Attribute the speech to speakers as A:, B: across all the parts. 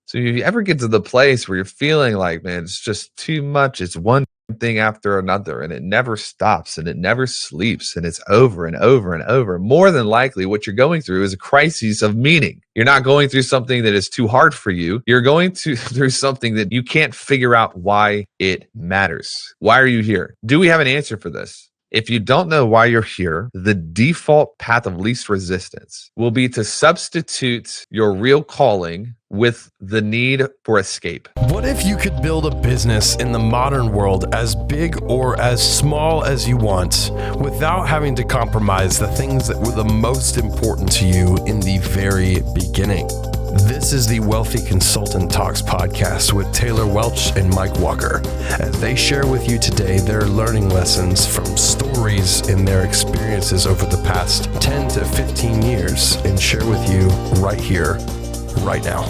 A: So if you ever get to the place where you're feeling like, man, it's just too much, it's one thing after another, and it never stops and it never sleeps, and it's over and over and over, more than likely what you're going through is a crisis of meaning. You're not going through something that is too hard for you. You're going through something that you can't figure out why it matters. Why are you here? Do we have an answer for this? If you don't know why you're here, the default path of least resistance will be to substitute your real calling with the need for escape.
B: What if you could build a business in the modern world as big or as small as you want without having to compromise the things that were the most important to you in the very beginning? This is the Wealthy Consultant Talks podcast with Taylor Welch and Mike Walker, as they share with you today their learning lessons from stories in their experiences over the past 10 to 15 years and share with you right here, right now.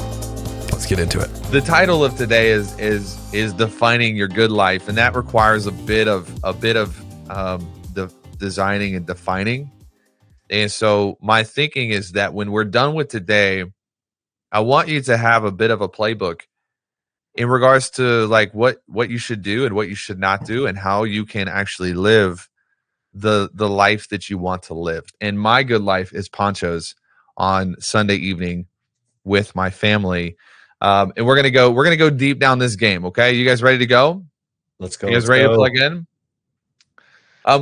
B: Let's get into it.
A: The title of today is defining your good life, and that requires a bit of the designing and defining. And so my thinking is that when we're done with today, I want you to have a bit of a playbook in regards to like what you should do and what you should not do, and how you can actually live the life that you want to live. And my good life is ponchos on Sunday evening with my family. And we're gonna go deep down this game. Okay, you guys ready to go?
C: Let's go.
A: You guys ready to plug in?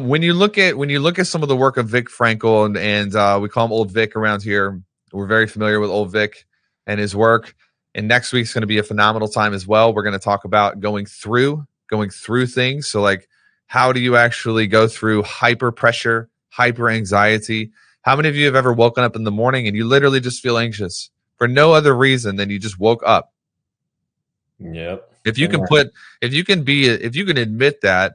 A: When you look at some of the work of Viktor Frankl, and we call him Old Vic around here. We're very familiar with Old Vic and his work. And next week's going to be a phenomenal time as well. We're going to talk about going through things. So like, how do you actually go through hyper pressure, hyper anxiety? How many of you have ever woken up in the morning and you literally just feel anxious for no other reason than you just woke up?
C: Yep.
A: If you can admit that,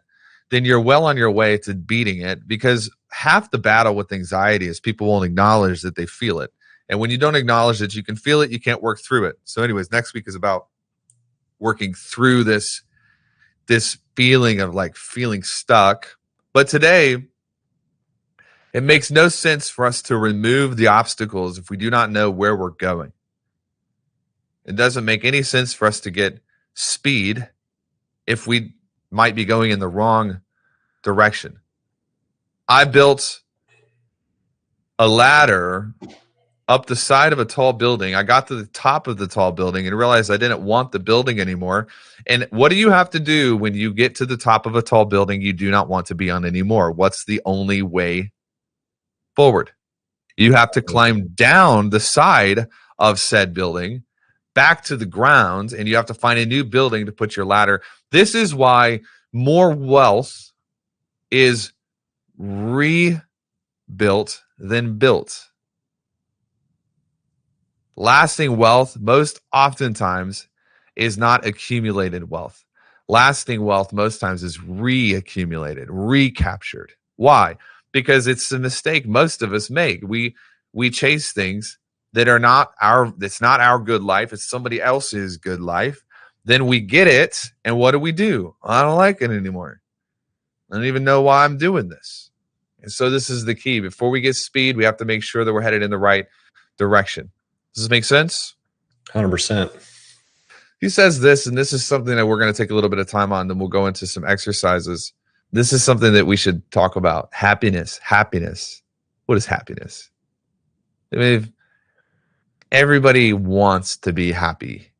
A: then you're well on your way to beating it, because half the battle with anxiety is people won't acknowledge that they feel it. And when you don't acknowledge that you can feel it, you can't work through it. So anyways, next week is about working through this feeling of like feeling stuck. But today, it makes no sense for us to remove the obstacles if we do not know where we're going. It doesn't make any sense for us to get speed if we might be going in the wrong direction. I built a ladder up the side of a tall building. I got to the top of the tall building and realized I didn't want the building anymore. And what do you have to do when you get to the top of a tall building you do not want to be on anymore? What's the only way forward? You have to climb down the side of said building back to the ground, and you have to find a new building to put your ladder. This is why more wealth is rebuilt than built. Lasting wealth most oftentimes is not accumulated wealth. Lasting wealth most times is reaccumulated, recaptured. Why? Because it's a mistake most of us make. We chase things that are not it's not our good life, it's somebody else's good life. Then we get it, and what do? I don't like it anymore. I don't even know why I'm doing this. And so this is the key. Before we get speed, we have to make sure that we're headed in the right direction. Does this make sense?
C: 100%.
A: He says this, and this is something that we're going to take a little bit of time on, then we'll go into some exercises. This is something that we should talk about. Happiness. What is happiness? I mean, everybody wants to be happy.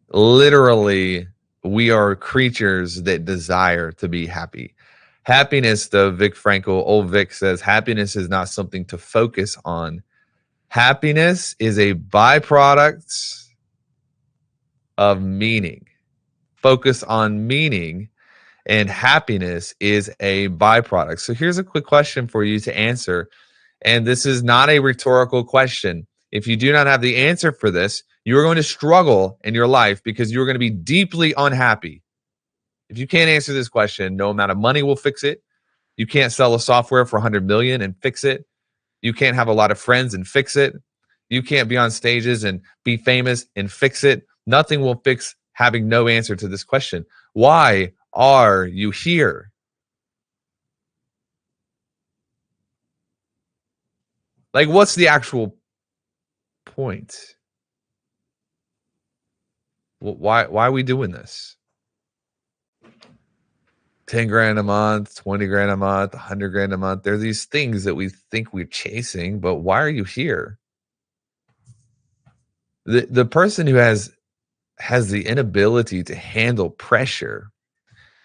A: Literally, we are creatures that desire to be happy. Happiness, though, Viktor Frankl, Old Vic says, happiness is not something to focus on. Happiness is a byproduct of meaning. Focus on meaning, and happiness is a byproduct. So here's a quick question for you to answer. And this is not a rhetorical question. If you do not have the answer for this, you are going to struggle in your life because you're going to be deeply unhappy. If you can't answer this question, no amount of money will fix it. You can't sell a software for 100 million and fix it. You can't have a lot of friends and fix it. You can't be on stages and be famous and fix it. Nothing will fix having no answer to this question. Why are you here? Like, what's the actual point? Why are we doing this? 10 grand a month, 20 grand a month, 100 grand a month. There are these things that we think we're chasing, but why are you here? The person who has the inability to handle pressure,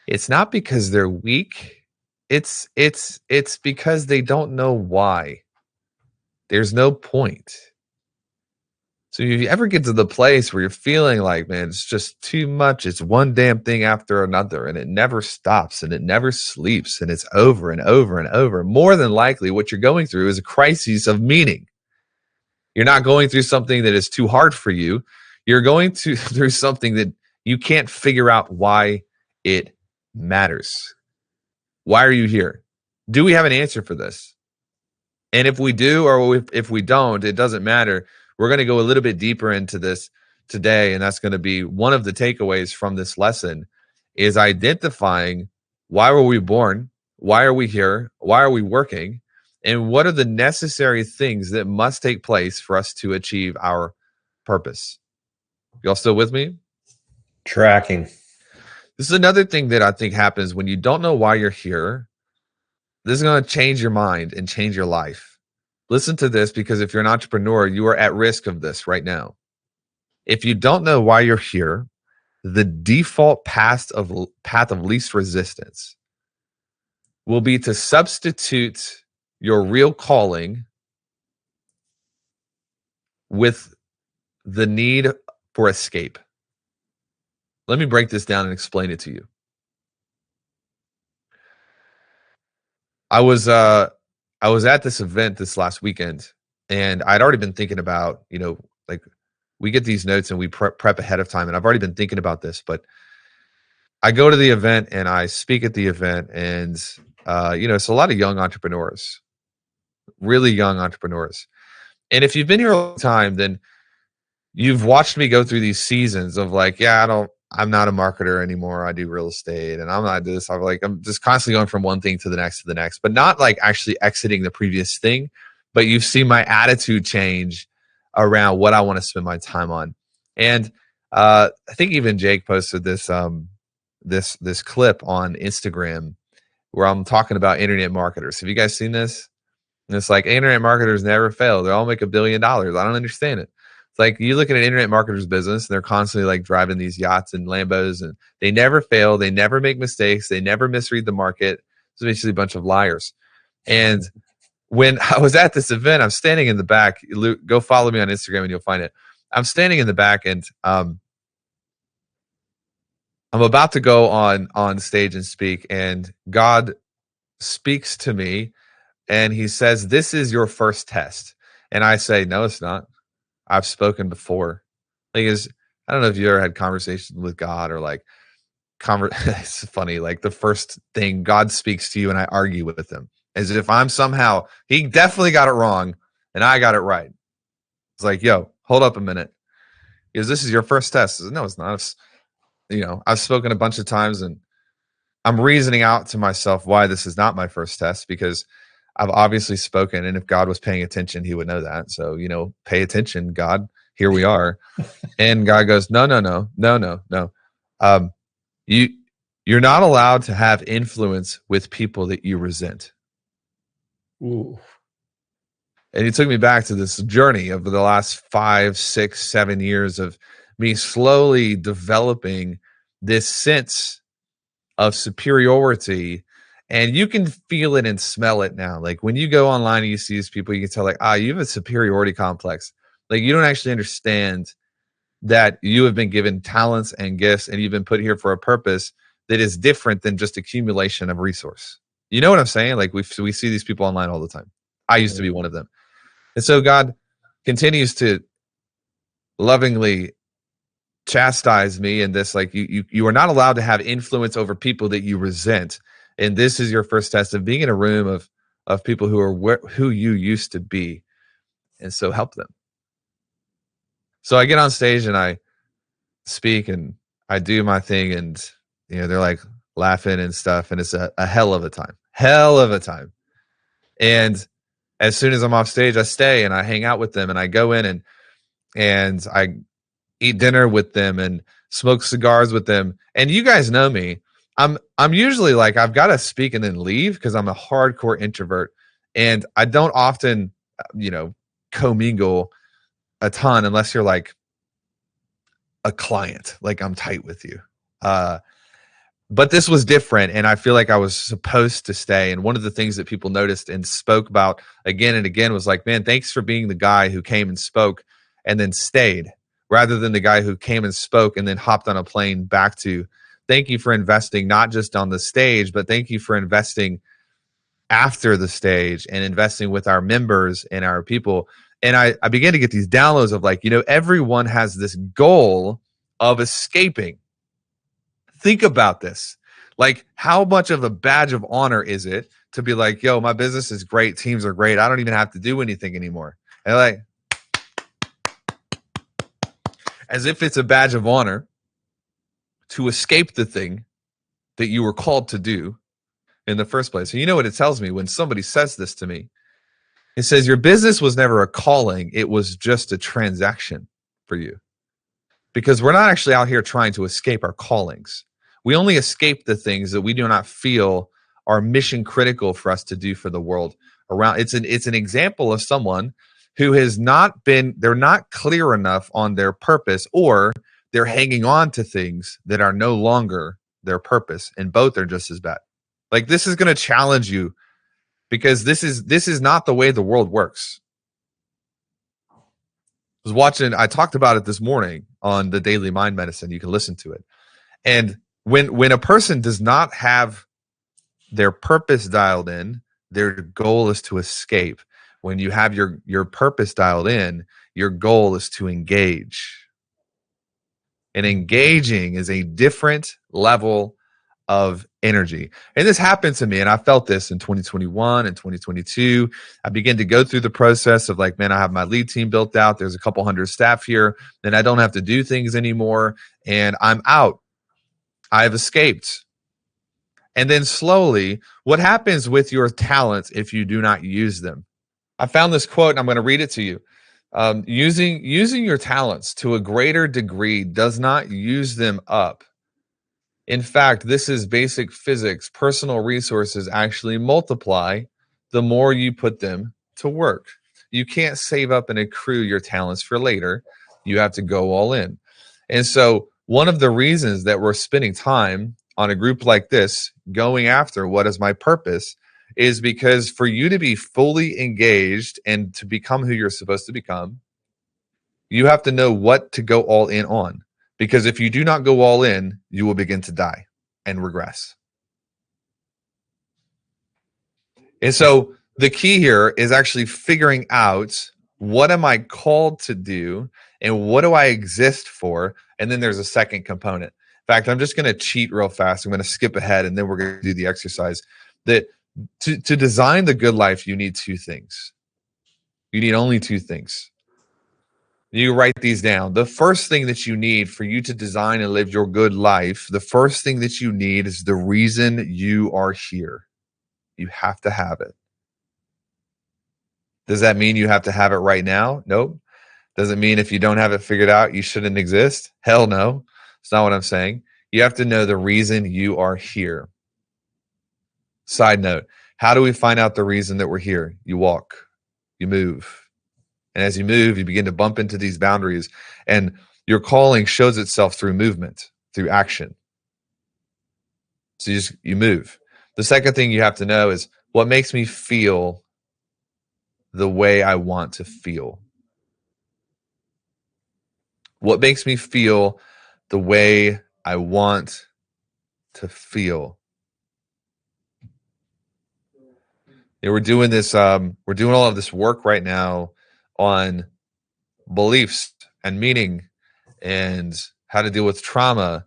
A: it's not because they're weak. It's because they don't know why. There's no point. So if you ever get to the place where you're feeling like, man, it's just too much, it's one damn thing after another, and it never stops and it never sleeps, and it's over and over and over, more than likely what you're going through is a crisis of meaning. You're not going through something that is too hard for you. You're going through something that you can't figure out why it matters. Why are you here? Do we have an answer for this? And if we do, or if we don't, it doesn't matter. We're going to go a little bit deeper into this today, and that's going to be one of the takeaways from this lesson is identifying why were we born, why are we here, why are we working, and what are the necessary things that must take place for us to achieve our purpose. Y'all still with me?
C: Tracking.
A: This is another thing that I think happens when you don't know why you're here. This is going to change your mind and change your life. Listen to this, because if you're an entrepreneur, you are at risk of this right now. If you don't know why you're here, the default path of least resistance will be to substitute your real calling with the need for escape. Let me break this down and explain it to you. I was at this event this last weekend, and I'd already been thinking about, like we get these notes and we prep ahead of time, and I've already been thinking about this, but I go to the event and I speak at the event, and it's a lot of young entrepreneurs, really young entrepreneurs. And if you've been here a long time, then you've watched me go through these seasons of like, I'm not a marketer anymore. I do real estate, and I'm not this. I'm just constantly going from one thing to the next, but not like actually exiting the previous thing. But you've seen my attitude change around what I want to spend my time on. And I think even Jake posted this this clip on Instagram where I'm talking about internet marketers. Have you guys seen this? And it's like, internet marketers never fail. They all make $1 billion. I don't understand it. Like, you look at an internet marketer's business, and they're constantly like driving these yachts and Lambos, and they never fail. They never make mistakes. They never misread the market. It's basically a bunch of liars. And when I was at this event, I'm standing in the back. Luke, go follow me on Instagram and you'll find it. I'm standing in the back, and I'm about to go on stage and speak, and God speaks to me, and he says, "This is your first test." And I say, "No, it's not. I've spoken before." I don't know if you ever had conversations with God, or like, it's funny. Like, the first thing God speaks to you, and I argue with him as if I'm somehow, he definitely got it wrong and I got it right. It's like, yo, hold up a minute. Because this is your first test. No, it's not. I've spoken a bunch of times, and I'm reasoning out to myself why this is not my first test, because I've obviously spoken, and if God was paying attention, he would know that. So, pay attention, God. Here we are. And God goes, no. You're not allowed to have influence with people that you resent.
C: Ooh.
A: And he took me back to this journey of the last 5, 6, 7 years of me slowly developing this sense of superiority. And you can feel it and smell it now. Like, when you go online and you see these people, you can tell, like, you have a superiority complex. Like, you don't actually understand that you have been given talents and gifts, and you've been put here for a purpose that is different than just accumulation of resource. You know what I'm saying? Like, we see these people online all the time. I used to be one of them. And so God continues to lovingly chastise me in this, like, you are not allowed to have influence over people that you resent. And this is your first test of being in a room of people who are who you used to be. And so help them. So I get on stage and I speak and I do my thing, and they're like laughing and stuff, and it's a hell of a time. And as soon as I'm off stage, I stay and I hang out with them, and I go in and I eat dinner with them and smoke cigars with them. And you guys know me. I'm usually like, I've got to speak and then leave because I'm a hardcore introvert. And I don't often, commingle a ton unless you're like a client, like I'm tight with you. But this was different, and I feel like I was supposed to stay. And one of the things that people noticed and spoke about again and again was like, man, thanks for being the guy who came and spoke and then stayed, rather than the guy who came and spoke and then hopped on a plane back to. Thank you for investing, not just on the stage, but thank you for investing after the stage and investing with our members and our people. And I began to get these downloads of like, everyone has this goal of escaping. Think about this. Like, how much of a badge of honor is it to be like, yo, my business is great, teams are great, I don't even have to do anything anymore. And like, as if it's a badge of honor to escape the thing that you were called to do in the first place. And you know what it tells me when somebody says this to me? It says your business was never a calling, it was just a transaction for you. Because we're not actually out here trying to escape our callings. We only escape the things that we do not feel are mission critical for us to do for the world around. It's an example of someone who has not been, they're not clear enough on their purpose, or they're hanging on to things that are no longer their purpose, and both are just as bad. Like, this is going to challenge you because this is not the way the world works. I talked about it this morning on the Daily Mind Medicine. You can listen to it. And when a person does not have their purpose dialed in, their goal is to escape. When you have your purpose dialed in, your goal is to engage. And engaging is a different level of energy. And this happened to me, and I felt this in 2021 and 2022. I began to go through the process of like, man, I have my lead team built out. There's a couple hundred staff here, and I don't have to do things anymore, and I'm out. I've escaped. And then slowly, what happens with your talents if you do not use them? I found this quote, and I'm going to read it to you. Using your talents to a greater degree does not use them up. In fact, this is basic physics. Personal resources actually multiply the more you put them to work. You can't save up and accrue your talents for later. You have to go all in. And so one of the reasons that we're spending time on a group like this, going after what is my purpose, is because for you to be fully engaged and to become who you're supposed to become, you have to know what to go all in on. Because if you do not go all in, you will begin to die and regress. And so the key here is actually figuring out, what am I called to do and what do I exist for? And then there's a second component. In fact, I'm just going to cheat real fast. I'm going to skip ahead and then we're going to do the exercise. That to design the good life, you need two things. You need only two things. You write these down. The first thing that you need for you to design and live your good life, the first thing that you need is the reason you are here. You have to have it. Does that mean you have to have it right now? Nope. Does it mean if you don't have it figured out, you shouldn't exist? Hell no. It's not what I'm saying. You have to know the reason you are here. Side note, how do we find out the reason that we're here? You walk, you move. And as you move, you begin to bump into these boundaries, and your calling shows itself through movement, through action. So you move. The second thing you have to know is, what makes me feel the way I want to feel? What makes me feel the way I want to feel? Yeah, we're doing this. We're doing all of this work right now on beliefs and meaning and how to deal with trauma.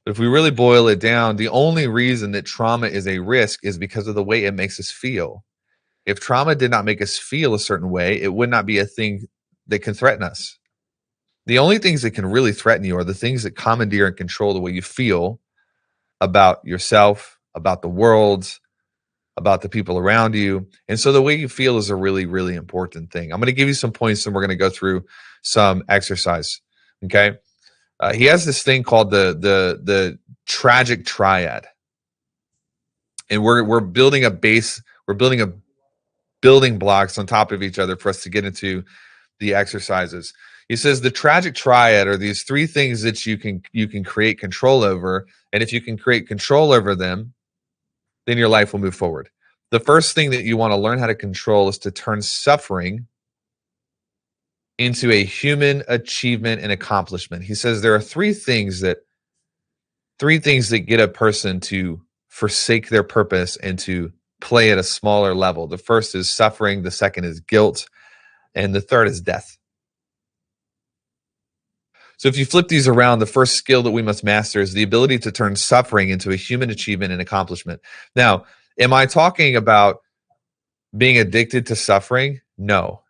A: But if we really boil it down, the only reason that trauma is a risk is because of the way it makes us feel. If trauma did not make us feel a certain way, it would not be a thing that can threaten us. The only things that can really threaten you are the things that commandeer and control the way you feel about yourself, about the world, about the people around you. And so the way you feel is a really, really important thing. I'm going to give you some points and we're going to go through some exercise. Okay. He has this thing called the Tragic Triad, and we're building a base. We're building a building blocks on top of each other for us to get into the exercises. He says the Tragic Triad are these three things that you can create control over, and if you can create control over them, then your life will move forward. The first thing that you want to learn how to control is to turn suffering into a human achievement and accomplishment. He says there are three things that get a person to forsake their purpose and to play at a smaller level. The first is suffering, the second is guilt, and the third is death. So if you flip these around, the first skill that we must master is the ability to turn suffering into a human achievement and accomplishment. Now, am I talking about being addicted to suffering? No.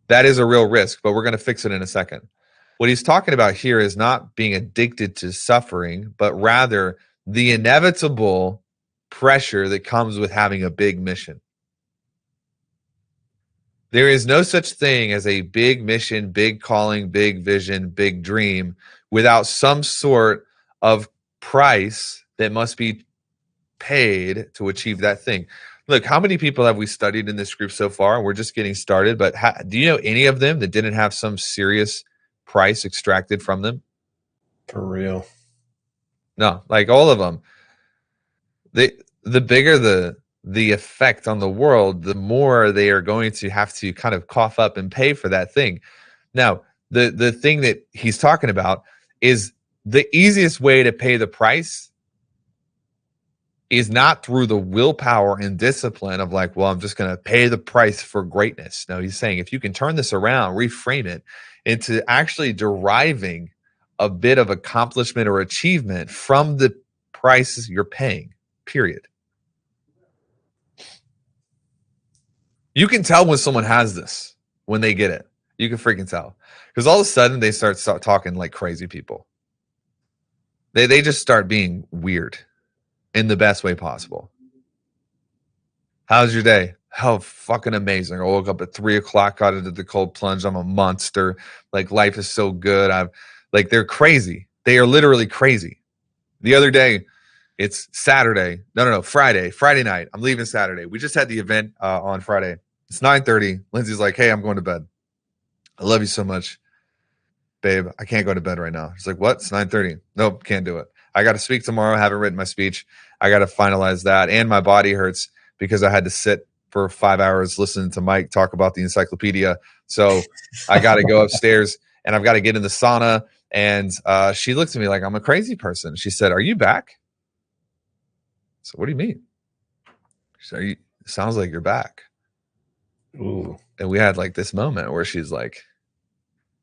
A: That is a real risk, but we're going to fix it in a second. What he's talking about here is not being addicted to suffering, but rather the inevitable pressure that comes with having a big mission. There is no such thing as a big mission, big calling, big vision, big dream without some sort of price that must be paid to achieve that thing. Look, how many people have we studied in this group so far? We're just getting started, but do you know any of them that didn't have some serious price extracted from them?
C: For real.
A: No, like all of them. The bigger the effect on the world, the more they are going to have to kind of cough up and pay for that thing. Now, the thing that he's talking about is the easiest way to pay the price is not through the willpower and discipline of like, well, I'm just going to pay the price for greatness. No, he's saying if you can turn this around, reframe it into actually deriving a bit of accomplishment or achievement from the prices you're paying, period. You can tell when someone has this, when they get it. You can freaking tell. Because all of a sudden they start talking like crazy people. They just start being weird in the best way possible. How's your day? How fucking amazing. I woke up at 3:00, got into the cold plunge. I'm a monster. Like life is so good. They're crazy. They are literally crazy. The other day, it's Saturday. No, Friday night. I'm leaving Saturday. We just had the event on Friday. It's 9:30. Lindsay's like, hey, I'm going to bed. I love you so much, babe. I can't go to bed right now. She's like, what? It's 9:30. Nope, can't do it. I got to speak tomorrow. I haven't written my speech. I got to finalize that. And my body hurts because I had to sit for 5 hours listening to Mike talk about the encyclopedia. So I got to go upstairs and I've got to get in the sauna. And she looked at me like I'm a crazy person. She said, are you back? So what do you mean? She said, it sounds like you're back.
C: Ooh.
A: And we had like this moment where she's like,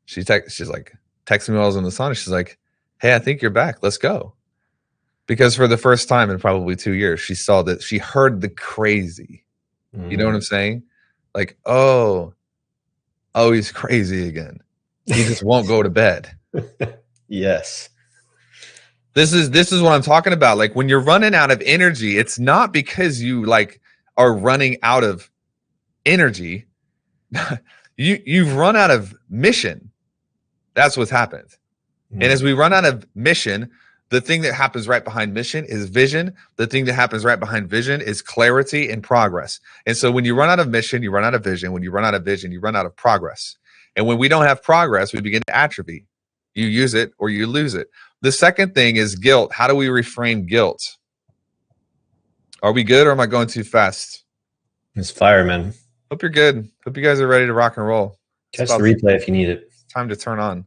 A: she's like texting me while I was in the sauna. She's like, hey, I think you're back. Let's go. Because for the first time in probably 2 years, she saw that, she heard the crazy. You know what I'm saying? Like, oh, he's crazy again. He just won't go to bed.
C: Yes.
A: This is what I'm talking about. Like when you're running out of energy, it's not because you like are running out of energy. You've run out of mission. That's what's happened. And as we run out of mission, the thing that happens right behind mission is vision. The thing that happens right behind vision is clarity and progress. And so when you run out of mission, you run out of vision. When you run out of vision, you run out of progress. And when we don't have progress, we begin to atrophy. You use it or you lose it. The second thing is guilt. How do we reframe guilt? Are we good or am I going too fast?
C: It's fireman.
A: Hope you're good. Hope you guys are ready to rock and roll.
C: Catch the replay if you need it.
A: Time to turn on.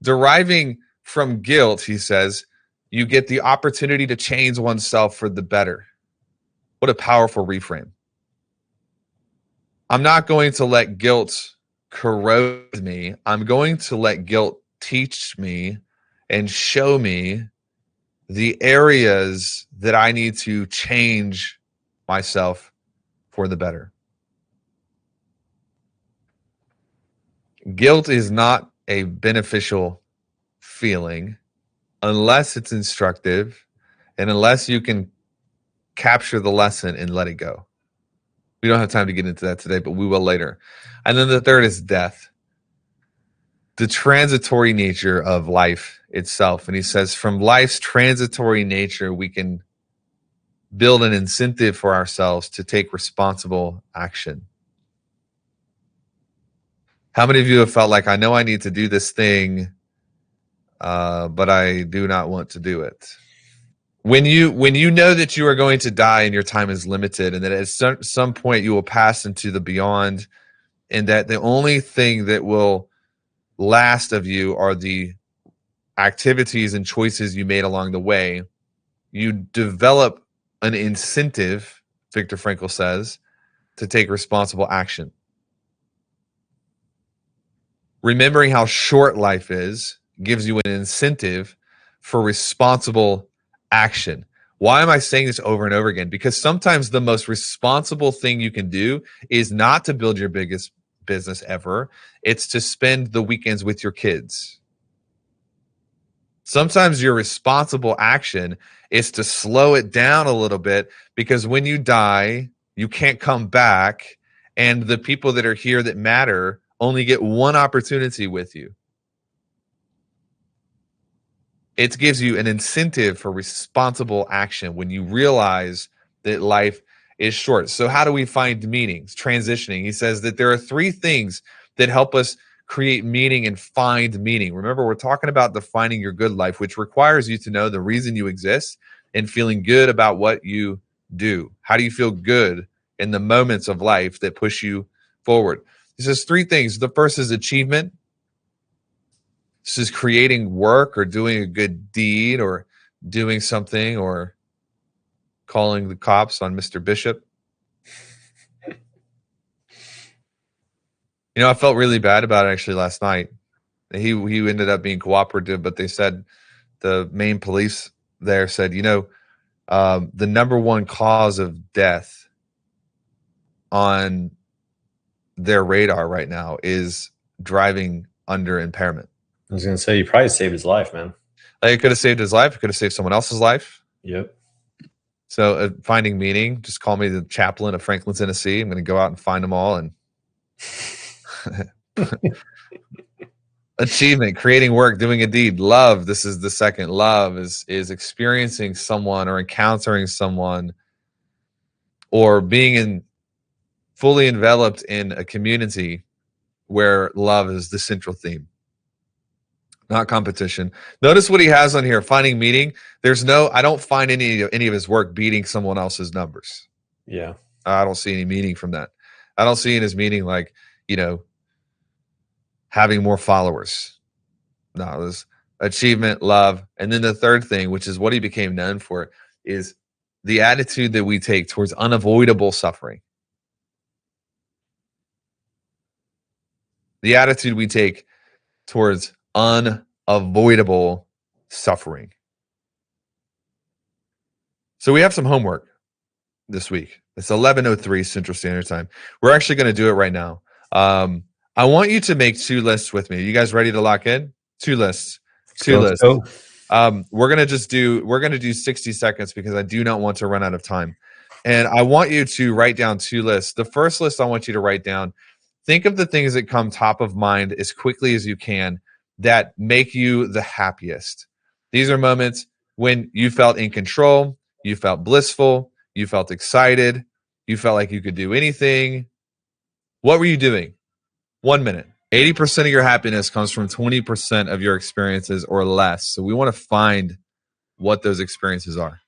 A: Deriving from guilt, he says, you get the opportunity to change oneself for the better. What a powerful reframe. I'm not going to let guilt corrode me. I'm going to let guilt teach me and show me the areas that I need to change myself for the better. Guilt is not a beneficial feeling unless it's instructive and unless you can capture the lesson and let it go. We don't have time to get into that today, but we will later. And then the third is death. the transitory nature of life itself. And he says, from life's transitory nature, we can build an incentive for ourselves to take responsible action. How many of you have felt like, I know I need to do this thing, but I do not want to do it? When you know that you are going to die and your time is limited, and that at some point you will pass into the beyond, and that the only thing that will last of you are the activities and choices you made along the way, you develop an incentive, Viktor Frankl says, to take responsible action. Remembering how short life is gives you an incentive for responsible action. Why am I saying this over and over again? Because sometimes the most responsible thing you can do is not to build your biggest business ever. It's to spend the weekends with your kids. Sometimes your responsible action is to slow it down a little bit, because when you die, you can't come back, and the people that are here that matter only get one opportunity with you. It gives you an incentive for responsible action when you realize that life is short. So how do we find meanings? Transitioning. He says that there are 3 things that help us create meaning and find meaning. Remember, we're talking about defining your good life, which requires you to know the reason you exist and feeling good about what you do. How do you feel good in the moments of life that push you forward? He says 3 things. The first is achievement. This is creating work or doing a good deed or doing something or calling the cops on Mr. Bishop. You know, I felt really bad about it actually last night. He ended up being cooperative, but they said, the main police there said, you know, the number one cause of death on their radar right now is driving under impairment.
C: I was going to say, you probably saved his life, man.
A: Like, it could have saved his life. It could have saved someone else's life.
C: Yep.
A: So finding meaning, just call me the chaplain of Franklin, Tennessee. I'm going to go out and find them all. And achievement, creating work, doing a deed. Love, this is the second. Love is experiencing someone or encountering someone or being fully enveloped in a community where love is the central theme, not competition. Notice what he has on here, finding meaning. I don't find any of his work beating someone else's numbers.
C: Yeah.
A: I don't see any meaning from that. I don't see in his meaning, like, you know, having more followers. No, there's achievement, love. And then the third thing, which is what he became known for, is the attitude that we take towards unavoidable suffering. The attitude we take towards unavoidable suffering. So we have some homework this week. It's 11:03 Central Standard Time. We're actually going to do it right now. I want you to make 2 lists with me. You guys ready to lock in? 2 lists. 2 lists. We're going to do 60 seconds because I do not want to run out of time. And I want you to write down 2 lists. The first list I want you to write down, think of the things that come top of mind as quickly as you can that make you the happiest. These are moments when you felt in control, you felt blissful, you felt excited, you felt like you could do anything. What were you doing? 1 minute. 80% of your happiness comes from 20% of your experiences or less. So we want to find what those experiences are.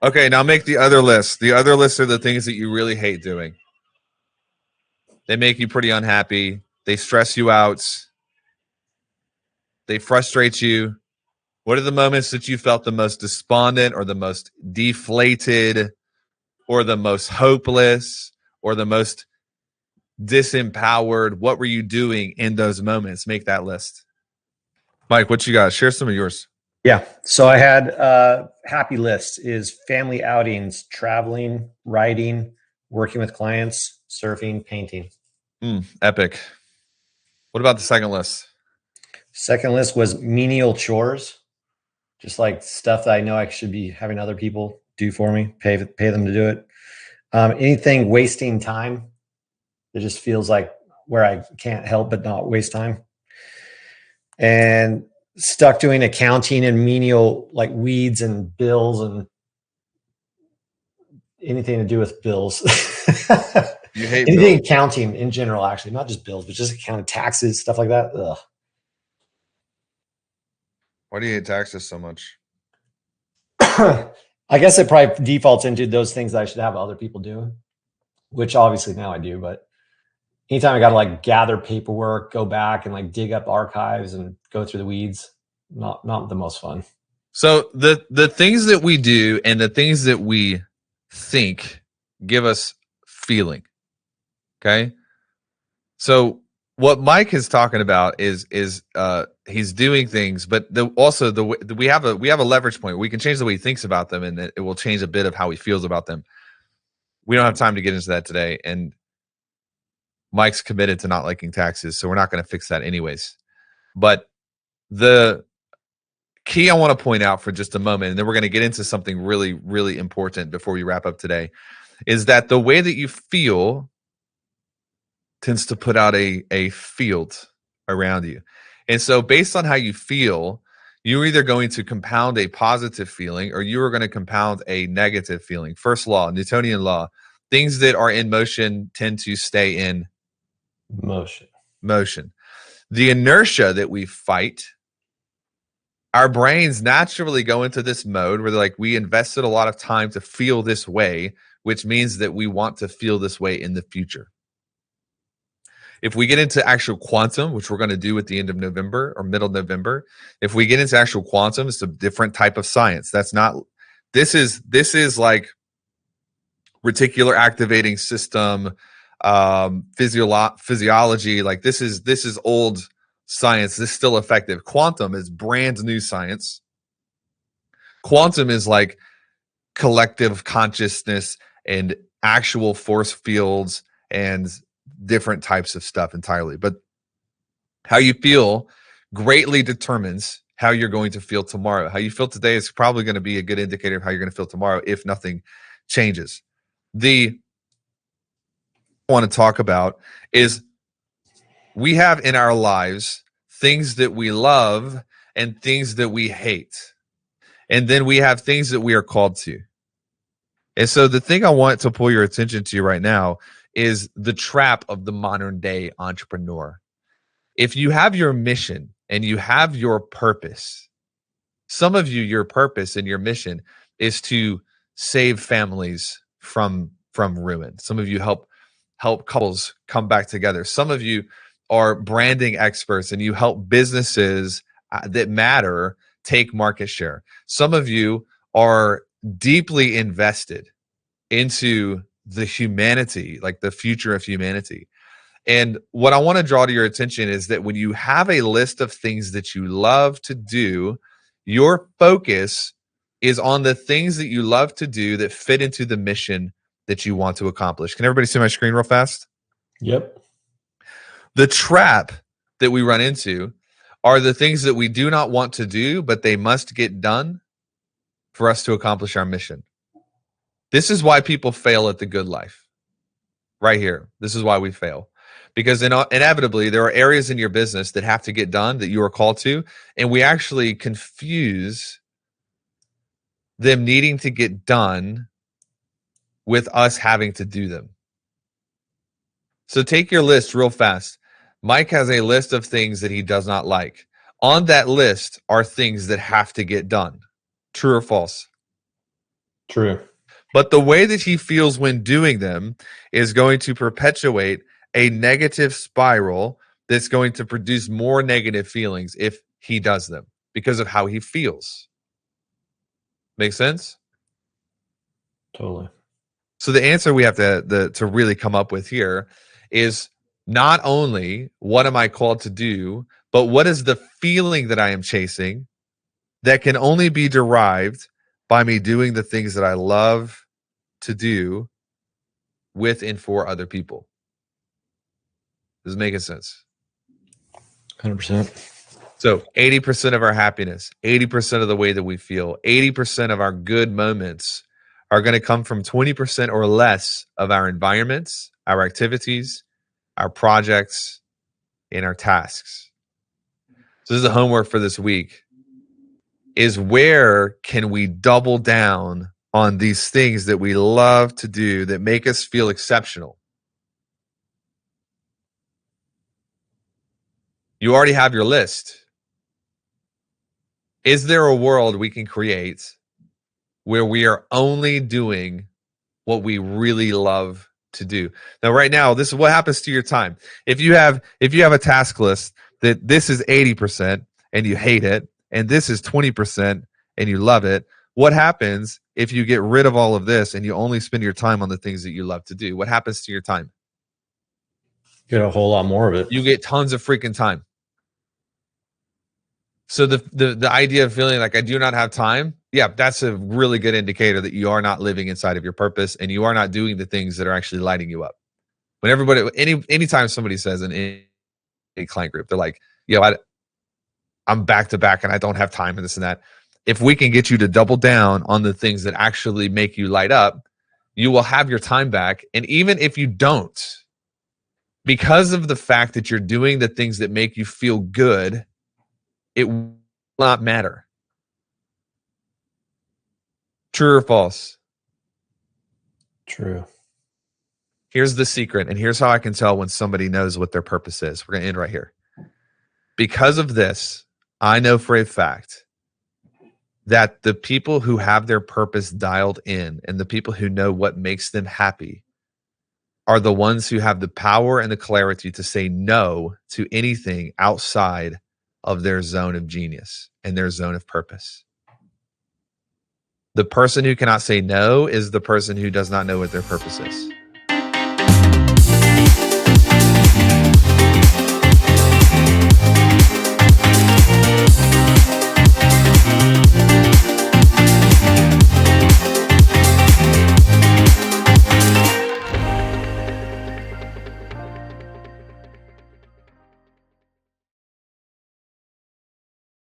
A: Okay, now make the other list. The other list are the things that you really hate doing. They make you pretty unhappy. They stress you out. They frustrate you. What are the moments that you felt the most despondent or the most deflated or the most hopeless or the most disempowered? What were you doing in those moments? Make that list. Mike, what you got? Share some of yours.
C: Yeah. So I had happy list is family outings, traveling, writing, working with clients, surfing, painting.
A: Epic. What about the second list?
C: Second list was menial chores, just like stuff that I know I should be having other people do for me, pay them to do it. Anything wasting time. It just feels like where I can't help but not waste time. and stuck doing accounting and menial like weeds and bills and anything to do with bills.
A: You hate
C: anything
A: bills.
C: accounting in general, actually, not just bills, but just accounting, taxes, stuff like that. Ugh.
A: Why do you hate taxes so much?
C: I guess it probably defaults into those things that I should have other people doing, which obviously now I do. But anytime I got to like gather paperwork, go back and like dig up archives and go through the weeds, not the most fun.
A: So the things that we do and the things that we think give us feeling. Okay. So what Mike is talking about is he's doing things, but we have a leverage point. We can change the way he thinks about them, and it will change a bit of how he feels about them. We don't have time to get into that today, and Mike's committed to not liking taxes, so we're not going to fix that anyways. But the key I want to point out for just a moment, and then we're going to get into something really, really important before we wrap up today, is that the way that you feel tends to put out a field around you. And so based on how you feel, you're either going to compound a positive feeling or you are going to compound a negative feeling. First law, Newtonian law, things that are in motion tend to stay in motion. The inertia that we fight, our brains naturally go into this mode where like we invested a lot of time to feel this way, which means that we want to feel this way in the future. If we get into actual quantum, which we're going to do at the end of November or middle of November, if we get into actual quantum, it's a different type of science. This is like reticular activating system, physiology. Like this is old science. This is still effective. Quantum is brand new science. Quantum is like collective consciousness and actual force fields and different types of stuff entirely. But how you feel greatly determines how you're going to feel tomorrow. How you feel today is probably going to be a good indicator of how you're going to feel tomorrow if nothing changes. I want to talk about is we have in our lives things that we love and things that we hate. And then we have things that we are called to. And so the thing I want to pull your attention to right now is the trap of the modern day entrepreneur. If you have your mission and you have your purpose, some of you, your purpose and your mission is to save families from ruin. Some of you help couples come back together. Some of you are branding experts and you help businesses that matter take market share. Some of you are deeply invested into the humanity, like the future of humanity. And what I want to draw to your attention is that when you have a list of things that you love to do, your focus is on the things that you love to do that fit into the mission that you want to accomplish. Can everybody see my screen real fast?
C: Yep.
A: The trap that we run into are the things that we do not want to do, but they must get done for us to accomplish our mission. This is why people fail at the good life. Right here. This is why we fail. Because inevitably, there are areas in your business that have to get done that you are called to, and we actually confuse them needing to get done with us having to do them. So take your list real fast. Mike has a list of things that he does not like. On that list are things that have to get done. True or false?
C: True.
A: But the way that he feels when doing them is going to perpetuate a negative spiral that's going to produce more negative feelings if he does them because of how he feels. Make sense?
C: Totally.
A: So the answer we have to really come up with here is not only what am I called to do, but what is the feeling that I am chasing that can only be derived by me doing the things that I love to do with and for other people. Does it make sense?
C: 100%.
A: So 80% of our happiness, 80% of the way that we feel, 80% of our good moments are going to come from 20% or less of our environments, our activities, our projects, and our tasks. So this is the homework for this week, is where can we double down on these things that we love to do that make us feel exceptional? You already have your list. Is there a world we can create where we are only doing what we really love to do? Now, right now, this is what happens to your time. If you have a task list that this is 80% and you hate it, and this is 20% and you love it, what happens if you get rid of all of this and you only spend your time on the things that you love to do? What happens to your time?
C: Get a whole lot more of it.
A: You get tons of freaking time. So the idea of feeling like I do not have time, yeah, that's a really good indicator that you are not living inside of your purpose and you are not doing the things that are actually lighting you up. When everybody, anytime somebody says in a client group, they're like, I'm back to back and I don't have time and this and that. If we can get you to double down on the things that actually make you light up, you will have your time back. And even if you don't, because of the fact that you're doing the things that make you feel good, it will not matter. True or false?
C: True.
A: Here's the secret, and here's how I can tell when somebody knows what their purpose is. We're going to end right here. Because of this, I know for a fact that the people who have their purpose dialed in and the people who know what makes them happy are the ones who have the power and the clarity to say no to anything outside of their zone of genius and their zone of purpose. The person who cannot say no is the person who does not know what their purpose is.